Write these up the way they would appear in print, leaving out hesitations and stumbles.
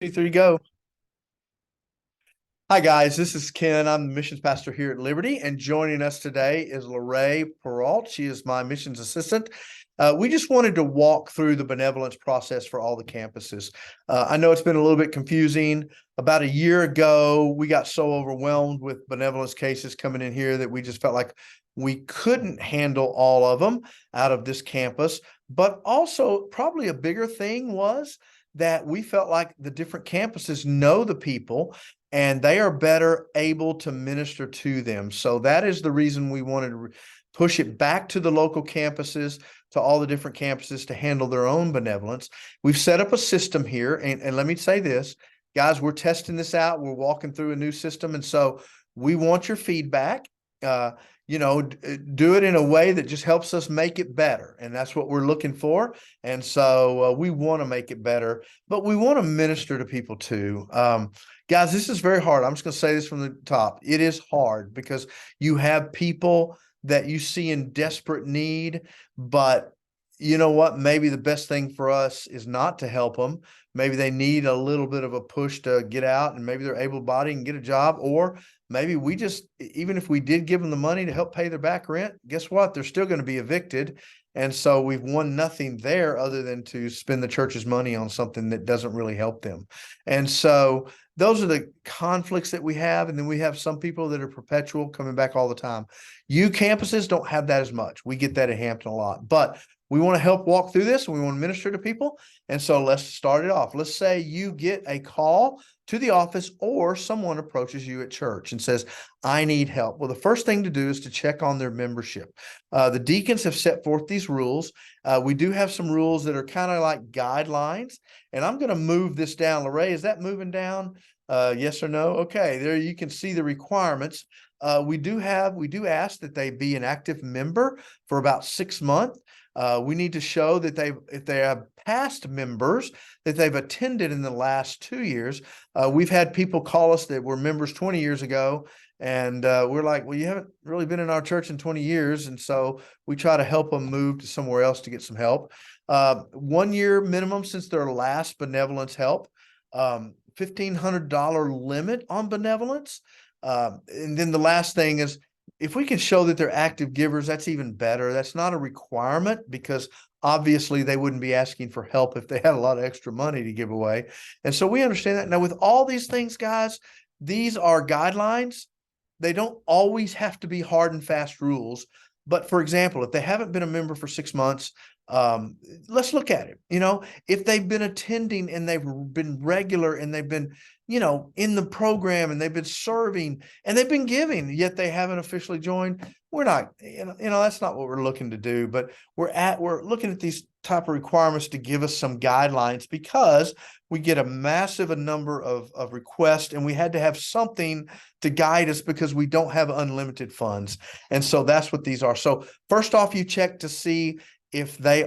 2, 3, go. Hi, guys. This is Ken. I'm the missions pastor here at Liberty, and joining us today is Lorraine Peralt. She is my missions assistant. We just wanted to walk through the benevolence process for all the campuses. I know it's been a little bit confusing. About a year ago, we got so overwhelmed with benevolence cases coming in here that we just felt like we couldn't handle all of them out of this campus. But also, probably a bigger thing was that we felt like the different campuses know the people and they are better able to minister to them. So that is the reason we wanted to push it back to the local campuses, to all the different campuses to handle their own benevolence. We've set up a system here, and let me say this, guys, we're testing this out. We're walking through a new system, and so we want your feedback. Do it in a way that just helps us make it better. And that's what we're looking for. And so we want to make it better, but we want to minister to people too. Guys, this is very hard. I'm just going to say this from the top. It is hard because you have people that you see in desperate need, but you know what? Maybe the best thing for us is not to help them. Maybe they need a little bit of a push to get out, and maybe they're able-bodied and get a job, or maybe we just, even if we did give them the money to help pay their back rent, guess what? They're still going to be evicted. And so we've won nothing there other than to spend the church's money on something that doesn't really help them. And so those are the conflicts that we have. And then we have some people that are perpetual, coming back all the time. You campuses don't have that as much. We get that at Hampton a lot, but we want to help walk through this, and we want to minister to people. And so let's start it off. Let's say you get a call to the office, or someone approaches you at church and says, I need help. Well, the first thing to do is to check on their membership. The deacons have set forth these rules. We do have some rules that are kind of like guidelines, and I'm going to move this down. Lorraine, is that moving down? Yes or no? Okay, there you can see the requirements. We do ask that they be an active member for about 6 months. We need to show that if they have past members, that they've attended in the last 2 years. We've had people call us that were members 20 years ago, and we're like, well, you haven't really been in our church in 20 years. And so we try to help them move to somewhere else to get some help. 1 year minimum since their last benevolence help, $1,500 limit on benevolence. And then the last thing is, if we can show that they're active givers, that's even better. That's not a requirement, because obviously they wouldn't be asking for help if they had a lot of extra money to give away. And so we understand that. Now, with all these things, guys, these are guidelines. They don't always have to be hard and fast rules. But for example, if they haven't been a member for 6 months, let's look at it. If they've been attending and they've been regular and they've been, in the program and they've been serving and they've been giving, yet they haven't officially joined, we're not, that's not what we're looking to do. But we're looking at these type of requirements to give us some guidelines, because we get a massive number of requests, and we had to have something to guide us because we don't have unlimited funds. And so that's what these are. So first off, you check to see if they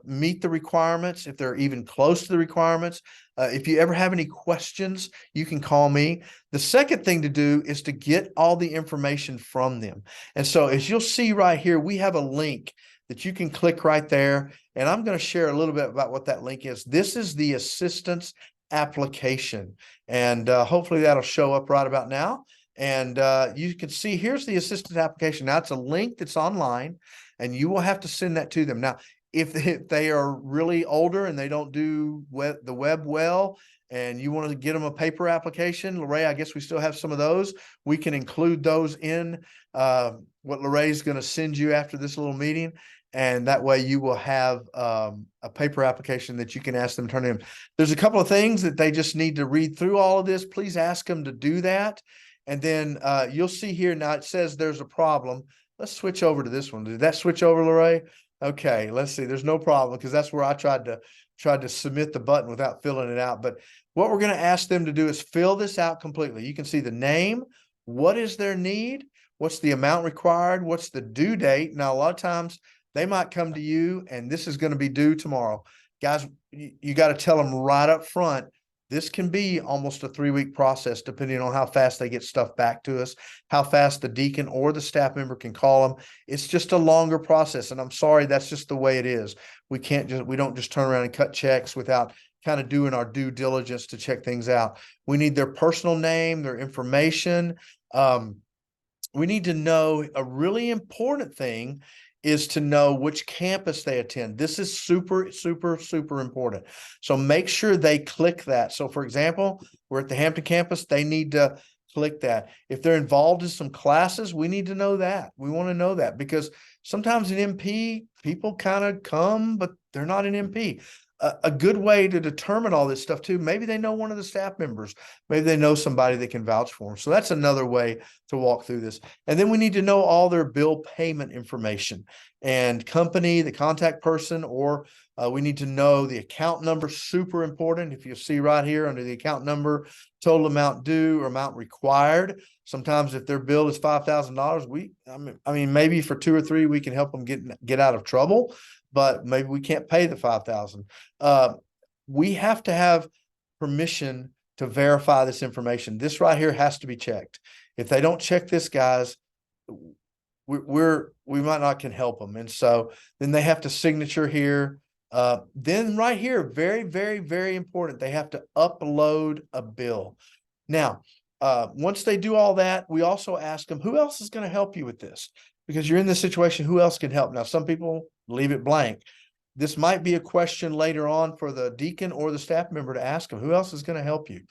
meet the requirements, if they're even close to the requirements. If you ever have any questions, you can call me. The second thing to do is to get all the information from them. And so as you'll see right here, we have a link that you can click right there. And I'm going to share a little bit about what that link is. This is the assistance application. And hopefully that'll show up right about now. And you can see, here's the assistance application. Now, it's a link that's online, and you will have to send that to them. Now, if they are really older and they don't do the web well, and you want to get them a paper application, Lorraine, I guess we still have some of those. We can include those in what Lorraine's going to send you after this little meeting. And that way you will have a paper application that you can ask them to turn in. There's a couple of things that they just need to read through all of this. Please ask them to do that. And then you'll see here now, it says there's a problem. Let's switch over to this one. Did that switch over, Lorraine? Okay, let's see. There's no problem, because that's where I tried to submit the button without filling it out. But what we're going to ask them to do is fill this out completely. You can see the name, what is their need, what's the amount required, what's the due date. Now, a lot of times they might come to you and this is going to be due tomorrow. Guys, you got to tell them right up front, this can be almost a 3-week process, depending on how fast they get stuff back to us, how fast the deacon or the staff member can call them. It's just a longer process. And I'm sorry, that's just the way it is. We don't just turn around and cut checks without kind of doing our due diligence to check things out. We need their personal name, their information. We need to know a really important thing is to know which campus they attend. This is super, super, super important. So make sure they click that. So for example, we're at the Hampton campus, they need to click that. If they're involved in some classes, we need to know that. We want to know that because sometimes in MP, people kind of come, but they're not an MP. A good way to determine all this stuff too, maybe they know one of the staff members, maybe they know somebody that can vouch for them. So that's another way to walk through this. And then we need to know all their bill payment information and company, the contact person, or we need to know the account number, super important. If you see right here under the account number, total amount due or amount required. Sometimes if their bill is $5,000, I mean, maybe for 2 or 3, we can help them get out of trouble, but maybe we can't pay the $5,000. We have to have permission to verify this information. This right here has to be checked. If they don't check this, guys, we might not can help them. And so then they have to signature here. Then right here, very, very, very important. They have to upload a bill. Now, once they do all that, we also ask them, who else is going to help you with this? Because you're in this situation, who else can help? Now, some people leave it blank. This might be a question later on for the deacon or the staff member to ask them, who else is going to help you?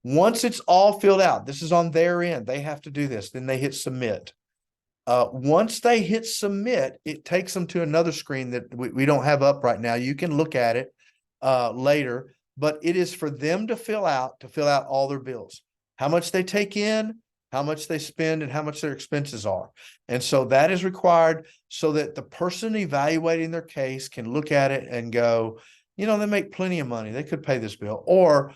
Once it's all filled out, this is on their end, they have to do this. Then they hit submit. Once they hit submit, it takes them to another screen that we don't have up right now. You can look at it later, but it is for them to fill out all their bills, how much they take in, how much they spend, and how much their expenses are. And so that is required so that the person evaluating their case can look at it and go, you know, they make plenty of money. They could pay this bill. Or,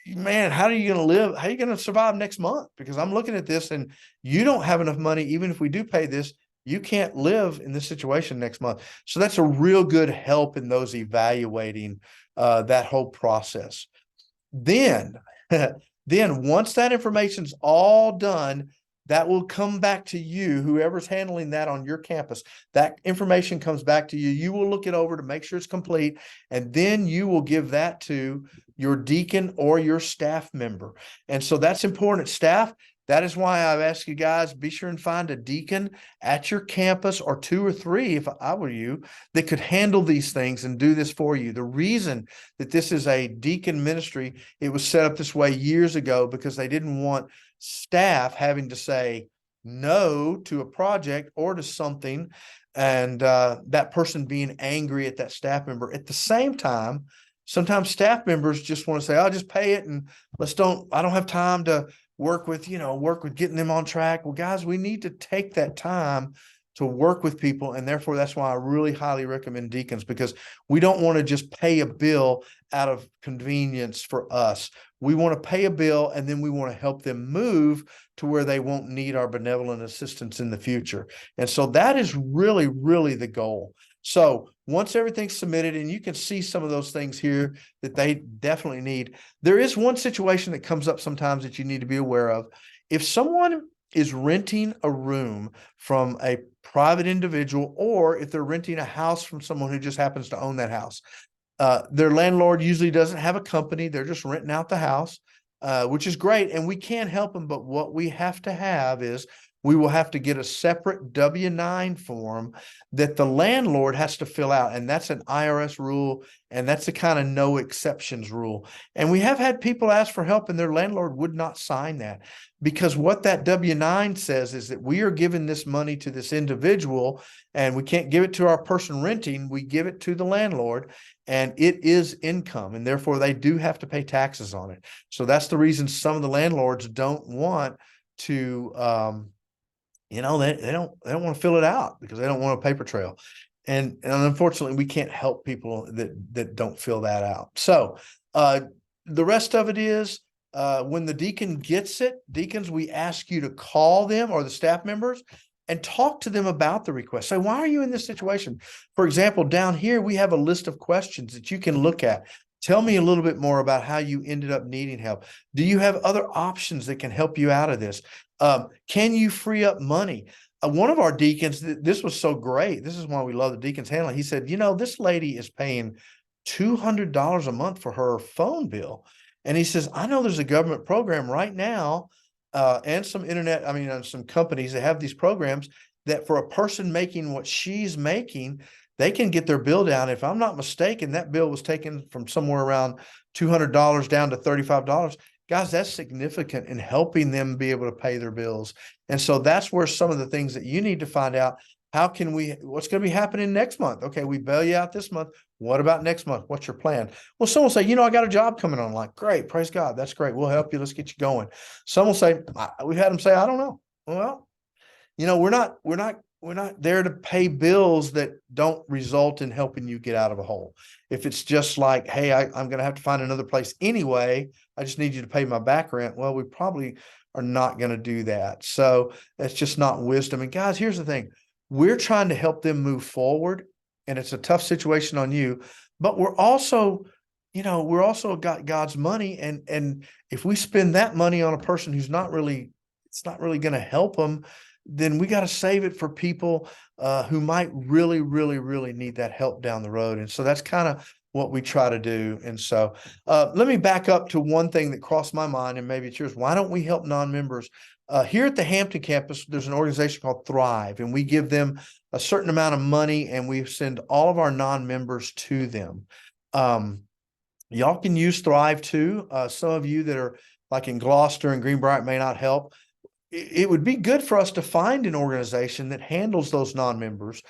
man, how are you going to live? How are you going to survive next month? Because I'm looking at this and you don't have enough money. Even if we do pay this, you can't live in this situation next month. So that's a real good help in those evaluating that whole process. Then once that information's all done, that will come back to you, whoever's handling that on your campus. That information comes back to you. You will look it over to make sure it's complete, and then you will give that to your deacon or your staff member. And so that's important. Staff, that is why I've asked you guys, be sure and find a deacon at your campus, or 2 or 3, if I were you, that could handle these things and do this for you. The reason that this is a deacon ministry, it was set up this way years ago because they didn't want staff having to say no to a project or to something, and that person being angry at that staff member. At the same time, sometimes staff members just want to say, I'll just pay it and I don't have time to work with getting them on track. Well, guys, we need to take that time to work with people. And therefore, that's why I really highly recommend deacons, because we don't want to just pay a bill out of convenience for us. We want to pay a bill, and then we want to help them move to where they won't need our benevolent assistance in the future. And so that is really, really the goal. So once everything's submitted, and you can see some of those things here that they definitely need, there is one situation that comes up sometimes that you need to be aware of. If someone is renting a room from a private individual, or if they're renting a house from someone who just happens to own that house, their landlord usually doesn't have a company. They're just renting out the house, which is great. And we can help them. But what we have to have is we will have to get a separate W-9 form that the landlord has to fill out. And that's an IRS rule. And that's the kind of no exceptions rule. And we have had people ask for help and their landlord would not sign that, because what that W-9 says is that we are giving this money to this individual and we can't give it to our person renting. We give it to the landlord, and it is income, and therefore they do have to pay taxes on it. So that's the reason some of the landlords don't want to, they don't want to fill it out because they don't want a paper trail. And unfortunately, we can't help people that don't fill that out. So the rest of it is, when the deacon gets it, deacons, we ask you to call them or the staff members and talk to them about the request. Say, why are you in this situation? For example, down here, we have a list of questions that you can look at. Tell me a little bit more about how you ended up needing help. Do you have other options that can help you out of this? Can you free up money? One of our deacons, this was so great. This is why we love the deacons handling. He said, this lady is paying $200 a month for her phone bill. And he says, I know there's a government program right now, and some internet, I mean, some companies that have these programs that for a person making what she's making, they can get their bill down. If I'm not mistaken, that bill was taken from somewhere around $200 down to $35. Guys, that's significant in helping them be able to pay their bills. And so that's where some of the things that you need to find out. How can we, what's going to be happening next month? Okay, we bail you out this month. What about next month? What's your plan? Well, some will say, I got a job coming on. Like, great, praise God. That's great. We'll help you. Let's get you going. Some will say, we've had them say, I don't know. Well, we're not there to pay bills that don't result in helping you get out of a hole. If it's just like, hey, I'm going to have to find another place anyway, I just need you to pay my back rent. Well, we probably are not going to do that. So that's just not wisdom. And guys, here's the thing. We're trying to help them move forward, and it's a tough situation on you, but we're also got God's money. And if we spend that money on a person it's not really going to help them, then we got to save it for people who might really, really, really need that help down the road. And so that's kind of what we try to do. And so let me back up to one thing that crossed my mind, and maybe it's yours. Why don't we help non-members? Here at the Hampton campus, there's an organization called Thrive, and we give them a certain amount of money, and we send all of our non-members to them. Y'all can use Thrive too. Some of you that are like in Gloucester and Greenbrier, it may not help. It would be good for us to find an organization that handles those non-members,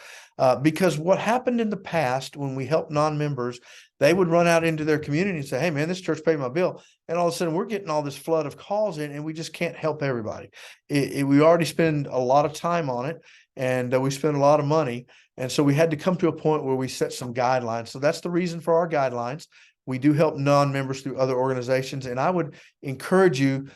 because what happened in the past when we helped non-members, they would run out into their community and say, hey man, this church paid my bill. And all of a sudden we're getting all this flood of calls in, and we just can't help everybody. We already spend a lot of time on it, and we spend a lot of money. And so we had to come to a point where we set some guidelines. So that's the reason for our guidelines. We do help non-members through other organizations. And I would encourage you,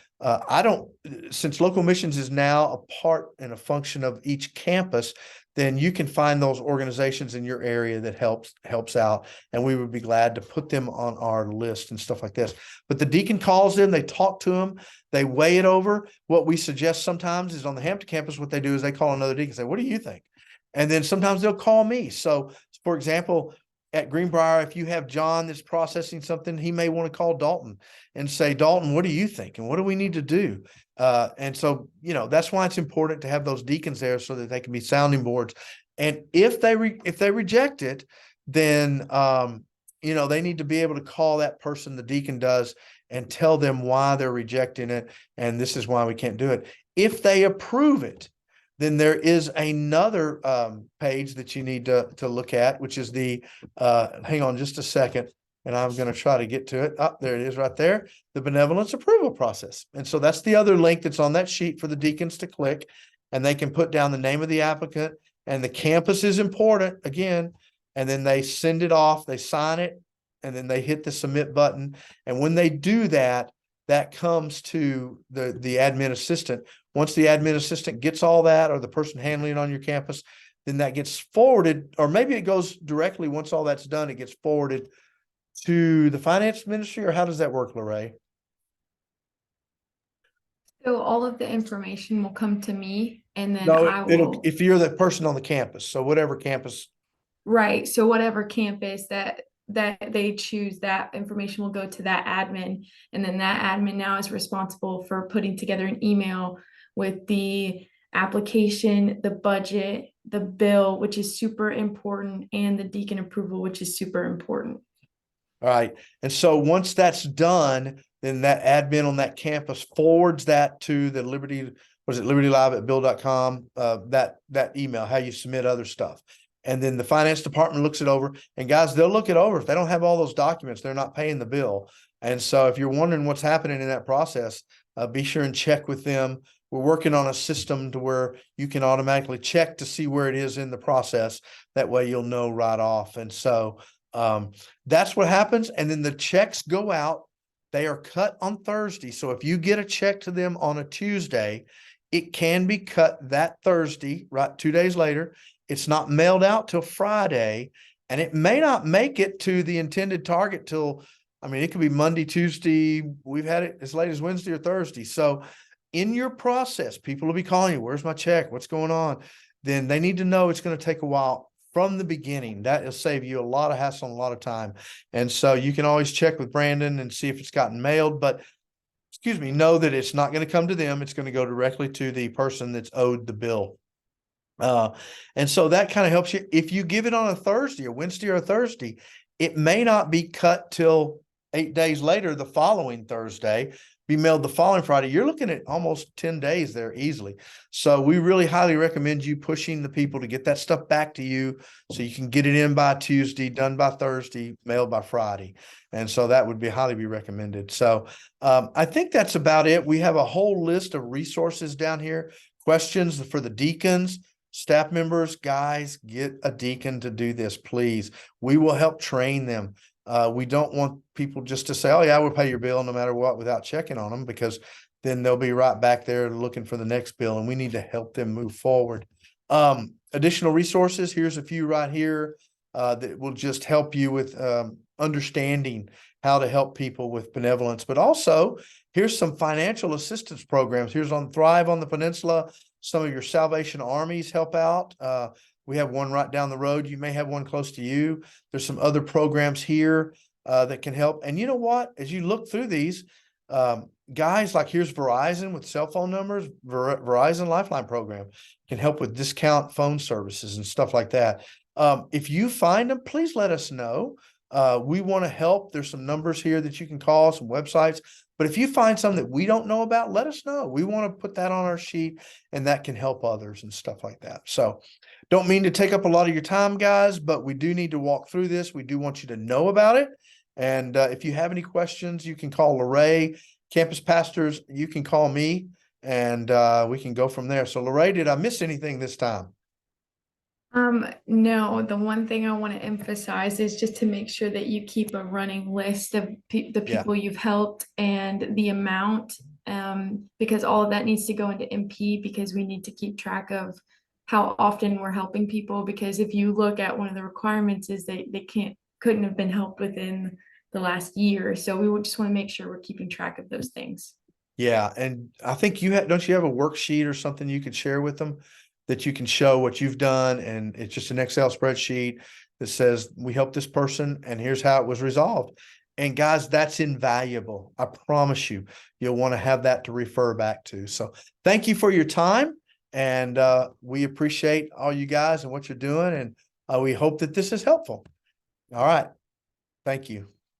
since local missions is now a part and a function of each campus, then you can find those organizations in your area that helps out. And we would be glad to put them on our list and stuff like this. But the deacon calls them, they talk to them, they weigh it over. What we suggest sometimes is on the Hampton campus, what they do is they call another deacon and say, what do you think? And then sometimes they'll call me. So for example, at Greenbrier, if you have John that's processing something, he may want to call Dalton and say, Dalton, what do you think? And what do we need to do? And so, that's why it's important to have those deacons there so that they can be sounding boards. And if they reject it, then, they need to be able to call that person, the deacon does, and tell them why they're rejecting it. And this is why we can't do it. If they approve it, then there is another page that you need to look at, which is hang on just a second, and I'm going to try to get to it. Oh, there it is right there, the benevolence approval process. And so that's the other link that's on that sheet for the deacons to click, and they can put down the name of the applicant, and the campus is important again, and then they send it off, they sign it, and then they hit the submit button. And when they do that, that comes to the admin assistant. Once the admin assistant gets all that, or the person handling it on your campus, then that gets forwarded, or maybe it goes directly. Once all that's done, it gets forwarded to the finance ministry, or how does that work, Lorraine? So all of the information will come to me, and then it'll if you're the person on the campus, so whatever campus. Right. So whatever campus that they choose, that information will go to that admin, and then that admin now is responsible for putting together an email with the application, the budget, the bill, which is super important, and the deacon approval, which is super important. All right. And so once that's done, then that admin on that campus forwards that to the libertylive@bill.com, that email, how you submit other stuff. And then the finance department looks it over, and guys, they'll look it over. If they don't have all those documents, they're not paying the bill. And so if you're wondering what's happening in that process, be sure and check with them. We're working on a system to where you can automatically check to see where it is in the process. That way you'll know right off. And so that's what happens. And then the checks go out. They are cut on Thursday. So if you get a check to them on a Tuesday, it can be cut that Thursday, right? 2 days later. It's not mailed out till Friday, and it may not make it to the intended target till, it could be Monday, Tuesday. We've had it as late as Wednesday or Thursday. So in your process, people will be calling you, where's my check? What's going on? Then they need to know it's going to take a while from the beginning. That will save you a lot of hassle and a lot of time. And so you can always check with Brandon and see if it's gotten mailed, but excuse me, know that it's not going to come to them. It's going to go directly to the person that's owed the bill. And so that kind of helps you. If you give it on a Thursday, a Wednesday or a Thursday, it may not be cut till 8 days later, the following Thursday, be mailed the following Friday. You're looking at almost 10 days there easily. So we really highly recommend you pushing the people to get that stuff back to you so you can get it in by Tuesday, done by Thursday, mailed by Friday. And so that would be highly be recommended. So I think that's about it. We have a whole list of resources down here, questions for the deacons. Staff members, guys, get a deacon to do this, please. We will help train them. We don't want people just to say, oh yeah, we'll pay your bill no matter what without checking on them, because then they'll be right back there looking for the next bill, and we need to help them move forward. Additional resources, here's a few right here that will just help you with understanding how to help people with benevolence, but also here's some financial assistance programs. Here's on Thrive on the Peninsula. Some of your Salvation Armies help out. We have one right down the road. You may have one close to you. There's some other programs here that can help. And you know what? As you look through these, guys, like here's Verizon with cell phone numbers. Verizon Lifeline program can help with discount phone services and stuff like that. If you find them, please let us know. We want to help. There's some numbers here that you can call, some websites. But if you find some that we don't know about, let us know. We want to put that on our sheet, and that can help others and stuff like that. So don't mean to take up a lot of your time, guys, but we do need to walk through this. We do want you to know about it. And if you have any questions, you can call Lorraine. Campus pastors, you can call me, and we can go from there. So Lorraine, did I miss anything this time? No, the one thing I want to emphasize is just to make sure that you keep a running list of the people you've helped and the amount, because all of that needs to go into MP, because we need to keep track of how often we're helping people. Because if you look at one of the requirements is they couldn't have been helped within the last year. So we would just want to make sure we're keeping track of those things. Yeah, and I think don't you have a worksheet or something you could share with them that you can show what you've done, and it's just an Excel spreadsheet that says we helped this person and here's how it was resolved. And guys, that's invaluable. I promise you, you'll want to have that to refer back to. So thank you for your time, and we appreciate all you guys and what you're doing, and we hope that this is helpful. All right. Thank you.